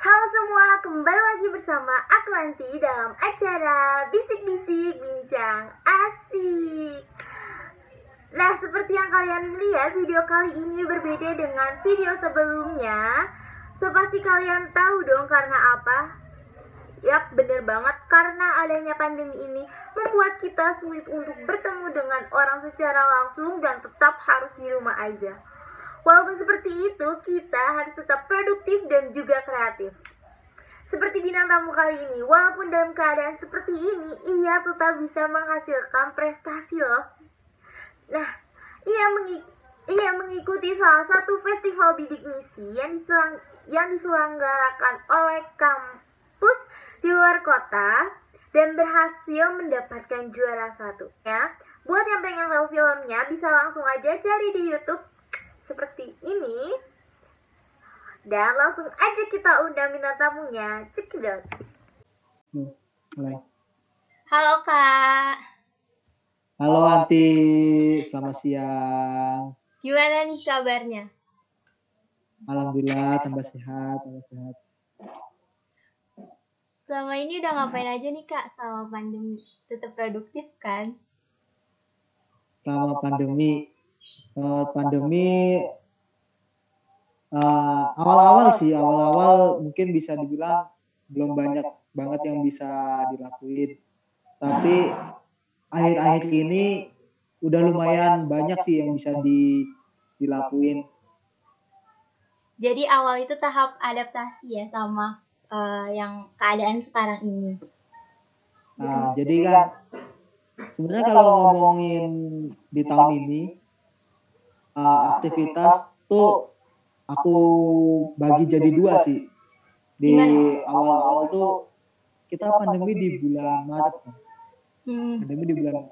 Halo semua, kembali lagi bersama aku Anti dalam acara Bisik-Bisik Bincang Asik. Nah, seperti yang kalian lihat, video kali ini berbeda dengan video sebelumnya. So, pasti kalian tahu dong karena apa? Yap, bener banget, karena adanya pandemi ini membuat kita sulit untuk bertemu dengan orang secara langsung dan tetap harus di rumah aja. Walaupun seperti itu, kita harus tetap produktif dan juga kreatif. Seperti bintang tamu kali ini, walaupun dalam keadaan seperti ini, ia tetap bisa menghasilkan prestasi loh. Nah, ia mengikuti salah satu festival bidik misi yang diselenggarakan oleh kampus di luar kota dan berhasil mendapatkan juara 1. Ya, buat yang pengen tahu filmnya bisa langsung aja cari di YouTube seperti ini. Dan langsung aja kita undang bintang tamunya. Cekidot. Mulai. Halo Kak. Halo Anti, selamat siang. Gimana nih kabarnya? Alhamdulillah tambah sehat. Selama ini udah ngapain aja nih Kak selama pandemi? Tetap produktif kan? Selama pandemi awal-awal mungkin bisa dibilang belum banyak banget yang bisa dilakuin. Tapi akhir-akhir ini udah lumayan banyak sih yang bisa dilakuin. Jadi awal itu tahap adaptasi ya sama yang keadaan sekarang ini. Nah, jadi kan sebenarnya kalau ngomongin di tahun ini aktivitas tuh aku bagi jadi 2 sih. Di awal-awal tuh kita pandemi di bulan Maret kan. Pandemi di bulan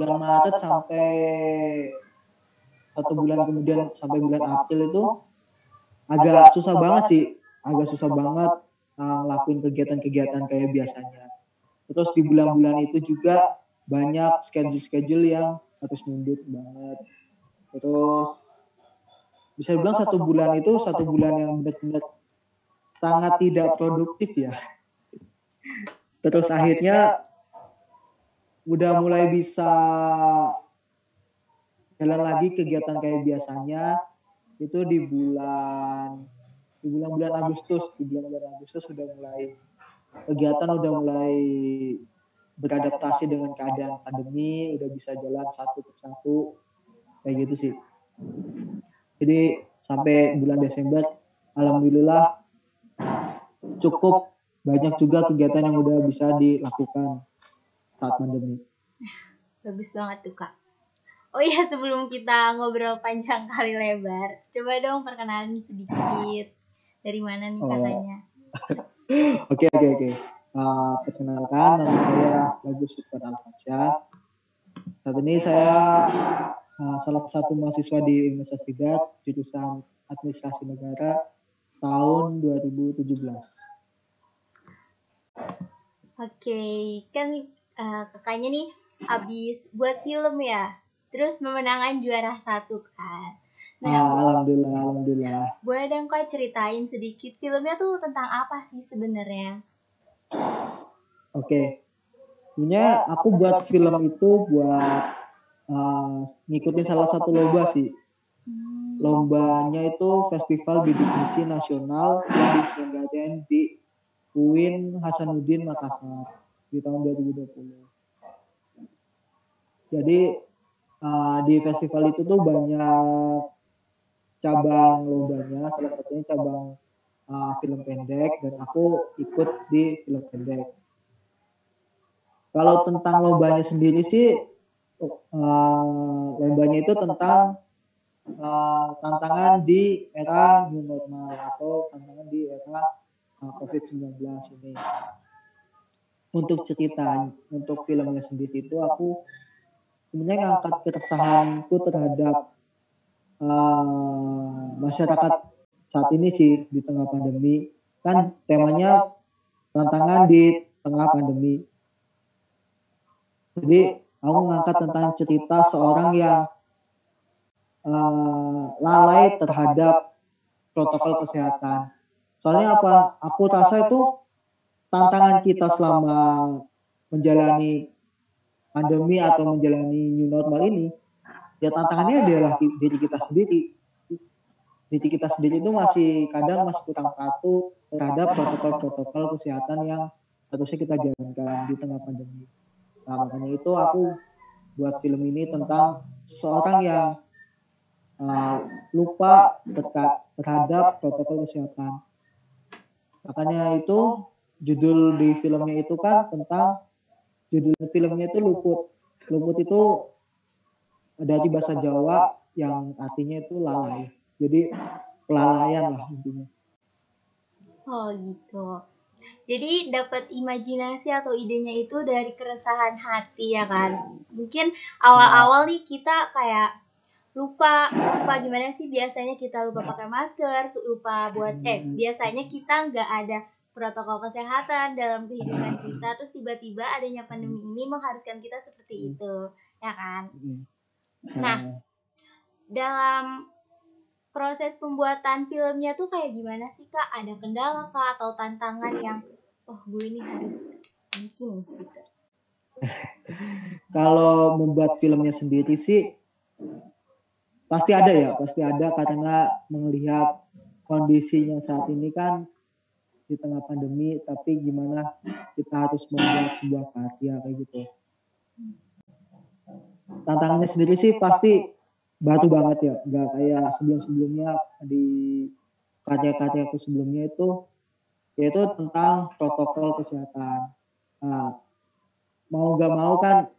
Maret sampai 1 bulan kemudian sampai bulan April itu agak susah banget ngelakuin kegiatan-kegiatan kayak biasanya. Terus di bulan-bulan itu juga banyak schedule yang harus mundur banget. Terus bisa dibilang 1 bulan itu 1 bulan yang benar-benar sangat tidak produktif ya. Terus akhirnya udah mulai bisa jalan lagi kegiatan kayak biasanya itu di bulan Agustus. Di bulan Agustus sudah mulai kegiatan udah mulai beradaptasi dengan keadaan pandemi, udah bisa jalan satu persatu kayak gitu sih. Jadi sampai bulan Desember alhamdulillah cukup banyak juga kegiatan yang udah bisa dilakukan saat pandemi. Bagus banget tuh Kak. Oh iya, sebelum kita ngobrol panjang kali lebar, coba dong perkenalan sedikit. Dari mana nih kakaknya? Oke. Perkenalkan, nama saya Bagus Supran Alfansyah. Saat ini saya salah satu mahasiswa di Universitas Tidar, jurusan Administrasi Negara tahun 2017. Oke, kan kakaknya nih abis buat film ya, terus memenangkan juara 1 kan. Nah, alhamdulillah. Boleh dong Kak ceritain sedikit filmnya tuh tentang apa sih sebenarnya? Oke. Sebenarnya aku buat film itu buat ngikutin salah satu lomba sih. Lombanya itu Festival Bidik Misi Nasional yang diselenggarakan di UIN Hasanuddin Makassar di tahun 2020. Jadi di festival itu tuh banyak cabang lombanya, salah satunya cabang film pendek, dan aku ikut di film pendek. Kalau tentang lombanya sendiri sih, lombanya itu tentang tantangan di era new normal atau tantangan di era COVID-19 ini. Untuk cerita, untuk filmnya sendiri itu aku sebenarnya ngangkat keresahanku terhadap masyarakat saat ini sih di tengah pandemi. Kan temanya tantangan di tengah pandemi. Jadi aku ngangkat tentang cerita seorang yang lalai terhadap protokol kesehatan. Soalnya apa? Aku rasa itu tantangan kita selama menjalani pandemi atau menjalani new normal ini, ya tantangannya adalah diri kita sendiri. Diri kita sendiri itu masih kadang masih kurang patuh terhadap protokol-protokol kesehatan yang harusnya kita jalankan di tengah pandemi. Nah, makanya itu aku buat film ini tentang seseorang yang lupa terhadap protokol kesehatan. Makanya itu judul di filmnya itu kan tentang judul filmnya itu Luput. Luput itu dari bahasa Jawa yang artinya itu lalai. Jadi kelalaian lah intinya. Oh gitu. Jadi dapat imajinasi atau idenya itu dari keresahan hati ya kan. Mungkin awal-awal nih kita kayak lupa gimana sih, biasanya kita lupa pakai masker, lupa buat biasanya kita nggak ada protokol kesehatan dalam kehidupan kita, terus tiba-tiba adanya pandemi ini mengharuskan kita seperti itu, ya kan? Nah, dalam proses pembuatan filmnya tuh kayak gimana sih Kak? Ada kendala Kak atau tantangan yang gue ini harus bikin gitu? Kalau membuat filmnya sendiri sih pasti ada karena melihat kondisinya saat ini kan di tengah pandemi, tapi gimana kita harus membuat sebuah karya kayak gitu. Tantangannya sendiri sih pasti baru banget ya, nggak kayak sebelum-sebelumnya di karya-karyaku sebelumnya itu, yaitu tentang protokol kesehatan. Nah, mau nggak mau kan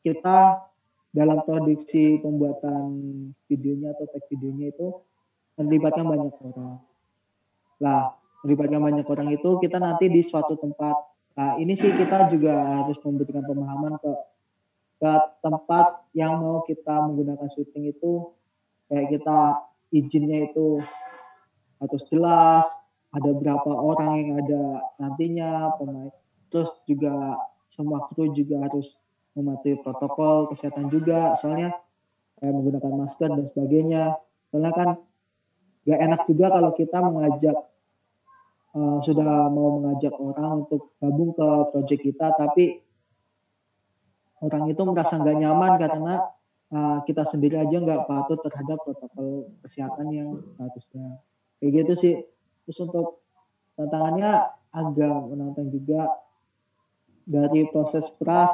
kita dalam produksi pembuatan videonya atau tag videonya itu melibatkan banyak orang. Lah, melibatkan banyak orang itu kita nanti di suatu tempat. Nah, ini sih kita juga harus memberikan pemahaman ke tempat yang mau kita menggunakan syuting itu, kayak kita izinnya itu harus jelas, ada berapa orang yang ada nantinya, pemain. Terus juga semua kru juga harus mematuhi protokol kesehatan juga, soalnya kayak menggunakan masker dan sebagainya. Soalnya kan gak enak juga kalau kita sudah mau mengajak orang untuk gabung ke proyek kita, tapi orang itu merasa nggak nyaman karena kita sendiri aja nggak patuh terhadap protokol kesehatan yang harusnya. Kayak gitu sih. Terus untuk tantangannya agak menantang juga, dari proses pra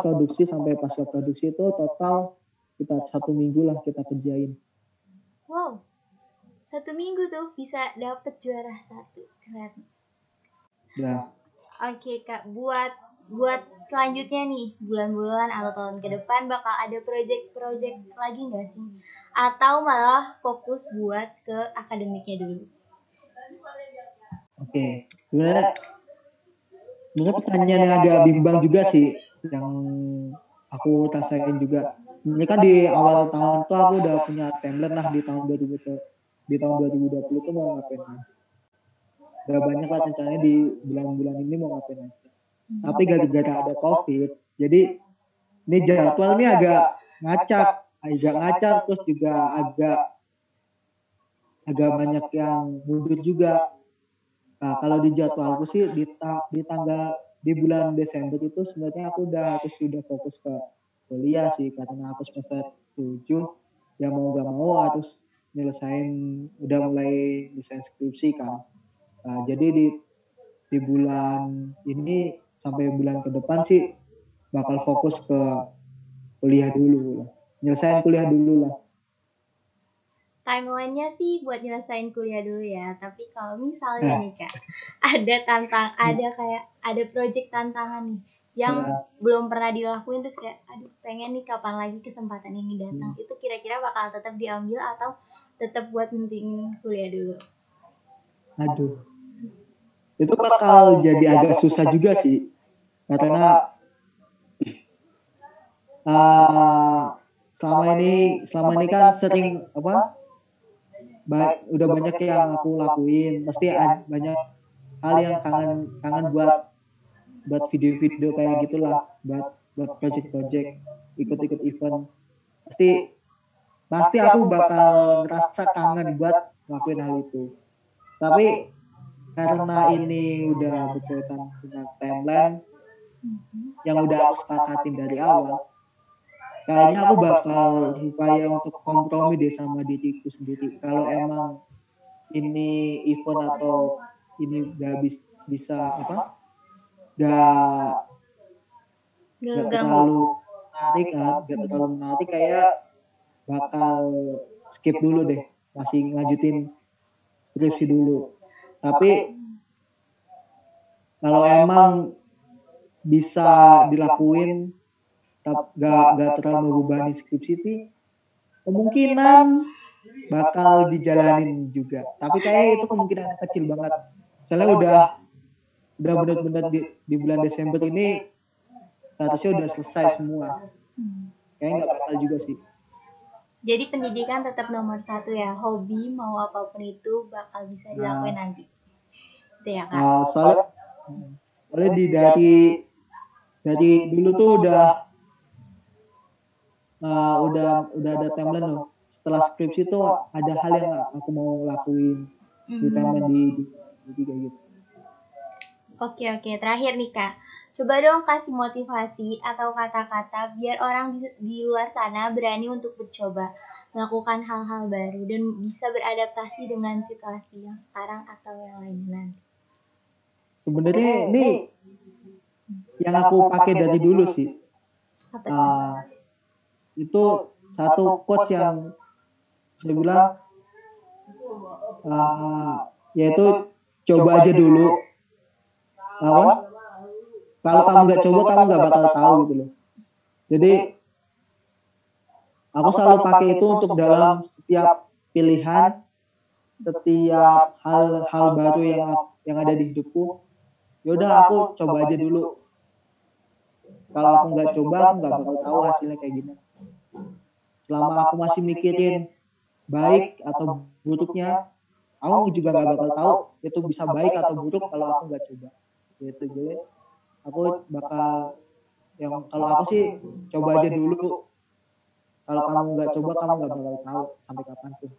produksi sampai pasca produksi itu total kita 1 minggu lah kita kerjain. Wow, 1 minggu tuh bisa dapet juara 1, keren. Ya. Oke Kak, buat selanjutnya nih, bulan-bulan atau tahun ke depan bakal ada project lagi nggak sih? Atau malah fokus buat ke akademiknya dulu? Oke, sebenarnya pertanyaan yang agak bimbang juga sih, yang aku rasain juga. Ini kan di awal tahun tuh aku udah punya timeline lah di tahun 2020 tuh mau ngapain. Udah banyak lah rencananya di bulan-bulan ini mau ngapain aja. Tapi gara-gara ada COVID, jadi ini jadwal ini agak ngacak, terus juga agak banyak yang mundur juga. Nah, kalau di jadwalku sih di bulan Desember itu sebenarnya aku sudah fokus ke kuliah sih, karena aku semester 7 ya mau gak mau harus udah mulai desain skripsi kan. Nah, jadi di bulan ini sampai bulan ke depan sih bakal fokus ke kuliah dulu, nyelesain kuliah dulu lah. Timelinenya sih buat nyelesain kuliah dulu ya. Tapi kalau misalnya nih Kak, ada project tantangan nih yang belum pernah dilakuin, terus kayak pengen nih kapan lagi kesempatan ini datang, itu kira-kira bakal tetap diambil atau tetap buat pentingin kuliah dulu? Aduh, itu bakal jadi agak susah juga sih, karena selama ini kan sering udah banyak yang aku lakuin, pasti ada banyak hal yang kangen buat video-video kayak gitulah, buat project ikut event. Pasti aku bakal ngerasa kangen buat ngelakuin hal itu. Tapi karena ini udah berkaitan dengan timeline yang udah aku sepakatin dari awal, kayaknya aku bakal upaya untuk kompromi deh sama diriku sendiri. Kalau emang ini event atau ini gak bisa apa, gak terlalu menarik kan, gak terlalu menarik, kayak bakal skip dulu deh, masih ngelanjutin skripsi dulu. Tapi kalau emang bisa dilakuin gak terlalu membebani skripsi ini, kemungkinan bakal dijalanin juga. Tapi kayak itu kemungkinan kecil banget. Soalnya udah benar-benar di bulan Desember ini seharusnya udah selesai semua. Kayaknya nggak bakal juga sih. Jadi pendidikan tetap nomor 1 ya. Hobi mau apapun itu bakal bisa dilakuin nanti. Itu ya Kak. Soalnya dari dulu tuh udah ada timeline loh. Setelah skripsi tuh ada hal yang aku mau lakuin di timeline di kayak gitu. Oke, terakhir nih Kak. Coba dong kasih motivasi atau kata-kata biar orang di luar sana berani untuk mencoba melakukan hal-hal baru dan bisa beradaptasi dengan situasi yang sekarang atau yang lainnya. Sebenarnya ini yang aku pakai dari dulu sih. Itu satu quotes yang saya bilang, yaitu coba aja dulu. Kalau kamu nggak coba, kamu nggak bakal tahu gitu loh. Jadi aku selalu pakai itu untuk dalam setiap pilihan, setiap hal baru yang ada di hidupku. Yaudah aku coba aja dulu. Kalau aku nggak coba, aku nggak bakal tahu hasilnya kayak gimana. Selama aku masih mikirin baik atau buruknya, aku juga nggak bakal tahu itu bisa baik atau buruk kalau aku nggak coba. Gitu. Jadi aku bakal kalau aku sih coba aja dulu. Kalau kamu nggak coba, kamu nggak bakal tahu sampai kapan tuh.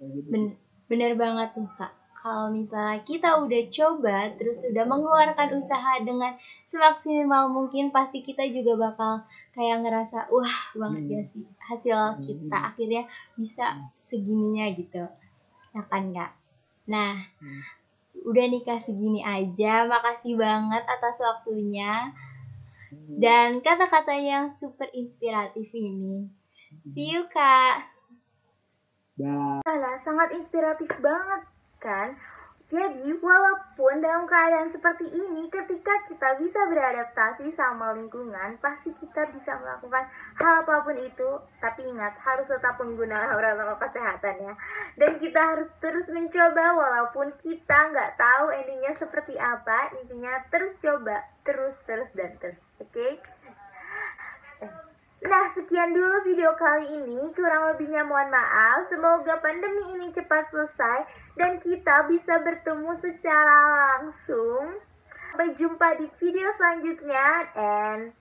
Gitu. Bener banget tuh Kak. Kalau misalnya kita udah coba, terus udah mengeluarkan usaha dengan semaksimal mungkin, pasti kita juga bakal kayak ngerasa, wah banget ya sih hasil kita akhirnya bisa segininya gitu. Ya kan Kak? Nah, udah nikah segini aja, makasih banget atas waktunya dan kata-kata yang super inspiratif ini. See you Kak. Sangat inspiratif banget kan. Jadi walaupun dalam keadaan seperti ini, ketika kita bisa beradaptasi sama lingkungan, pasti kita bisa melakukan hal apapun itu. Tapi ingat, harus tetap menggunakan protokol kesehatan ya. Dan kita harus terus mencoba walaupun kita nggak tahu endingnya seperti apa. Intinya terus coba, terus dan terus. Oke? Nah, sekian dulu video kali ini. Kurang lebihnya mohon maaf. Semoga pandemi ini cepat selesai dan kita bisa bertemu secara langsung. Sampai jumpa di video selanjutnya and